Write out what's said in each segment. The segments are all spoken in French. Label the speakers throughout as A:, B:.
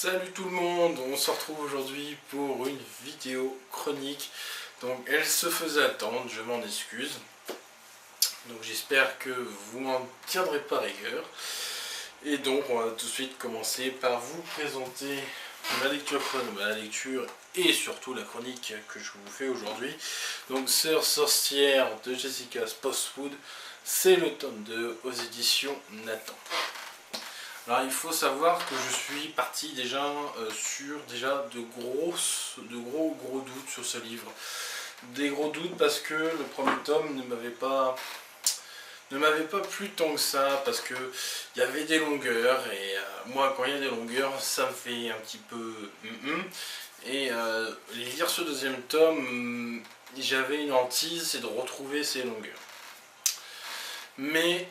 A: Salut tout le monde, on se retrouve aujourd'hui pour une vidéo chronique. Donc elle se faisait attendre, je m'en excuse. Donc j'espère que vous m'en tiendrez pas rigueur. Et donc on va tout de suite commencer par vous présenter ma lecture et surtout la chronique que je vous fais aujourd'hui. Donc Sœur sorcière de Jessica Spotswood, c'est le tome 2 aux éditions Nathan. Alors il faut savoir que je suis parti déjà sur de gros doutes sur ce livre. Des gros doutes parce que le premier tome ne m'avait pas plu tant que ça, parce que il y avait des longueurs et moi quand il y a des longueurs ça me fait un petit peu et lire ce deuxième tome, j'avais une hantise, c'est de retrouver ces longueurs. Mais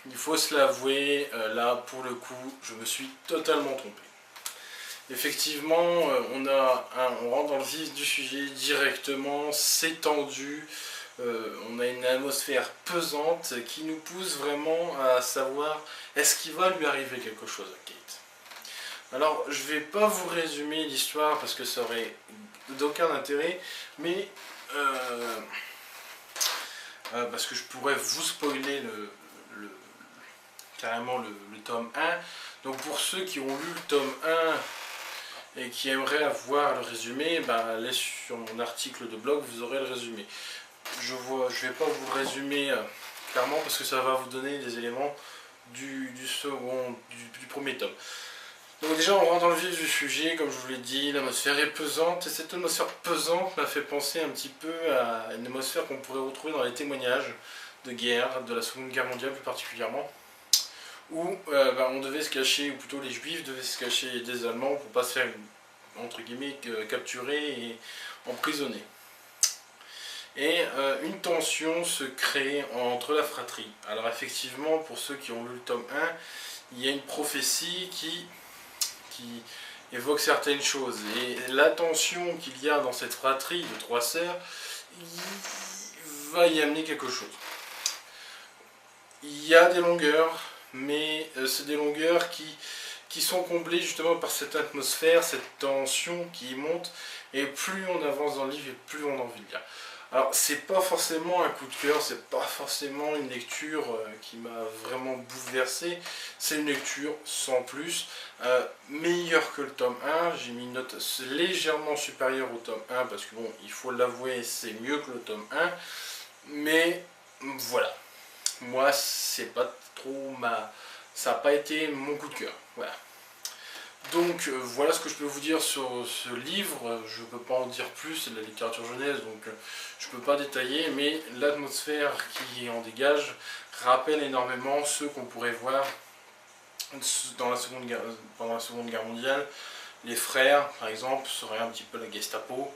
A: il faut se l'avouer, là pour le coup, je me suis totalement trompé. Effectivement, on rentre dans le vif du sujet directement, c'est tendu, on a une atmosphère pesante qui nous pousse vraiment à savoir est-ce qu'il va lui arriver quelque chose à Kate. Alors, je vais pas vous résumer l'histoire parce que ça aurait d'aucun intérêt, mais parce que je pourrais vous spoiler carrément le tome 1. Donc pour ceux qui ont lu le tome 1 et qui aimeraient avoir le résumé, allez sur mon article de blog, vous aurez le résumé. Je vais pas vous résumer clairement parce que ça va vous donner des éléments du premier tome. Donc déjà on rentre dans le vif du sujet, comme je vous l'ai dit, l'atmosphère est pesante et cette atmosphère pesante m'a fait penser un petit peu à une atmosphère qu'on pourrait retrouver dans les témoignages de guerre, de la Seconde Guerre mondiale plus particulièrement, où on devait se cacher, ou plutôt les Juifs devaient se cacher des Allemands pour pas se faire, entre guillemets, capturer et emprisonner. Et une tension se crée entre la fratrie. Alors effectivement, pour ceux qui ont lu le tome 1, il y a une prophétie qui évoque certaines choses. Et la tension qu'il y a dans cette fratrie de trois sœurs, il va y amener quelque chose. Il y a des longueurs, mais c'est des longueurs qui sont comblées justement par cette atmosphère, cette tension qui monte, et plus on avance dans le livre et plus on a envie de lire. Alors c'est pas forcément un coup de cœur, c'est pas forcément une lecture qui m'a vraiment bouleversé, c'est une lecture sans plus, meilleure que le tome 1, j'ai mis une note légèrement supérieure au tome 1 parce que bon, il faut l'avouer, c'est mieux que le tome 1, mais voilà. Moi, c'est pas trop ça n'a pas été mon coup de cœur. Voilà. Donc voilà ce que je peux vous dire sur ce livre. Je ne peux pas en dire plus, c'est de la littérature jeunesse, donc je ne peux pas détailler, mais l'atmosphère qui en dégage rappelle énormément ceux qu'on pourrait voir pendant la Seconde Guerre mondiale. Les frères, par exemple, seraient un petit peu la Gestapo,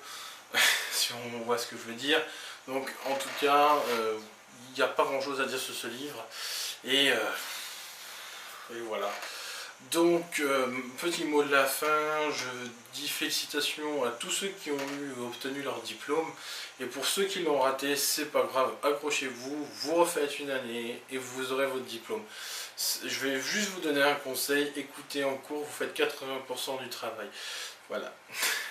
A: si on voit ce que je veux dire. Donc en tout cas, il n'y a pas grand chose à dire sur ce livre, et voilà. Donc petit mot de la fin, je dis félicitations à tous ceux qui ont obtenu leur diplôme, et pour ceux qui l'ont raté, c'est pas grave, accrochez-vous, vous refaites une année et vous aurez votre diplôme. Je vais juste vous donner un conseil, écoutez en cours, vous faites 80% du travail. Voilà.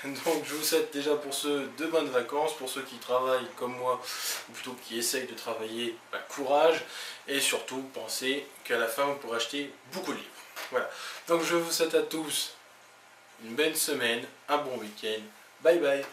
A: Donc je vous souhaite déjà pour ceux de bonnes vacances, pour ceux qui travaillent comme moi, ou plutôt qui essayent de travailler, courage, et surtout pensez qu'à la fin vous pourrez acheter beaucoup de livres. Voilà. Donc je vous souhaite à tous une belle semaine, un bon week-end. Bye bye.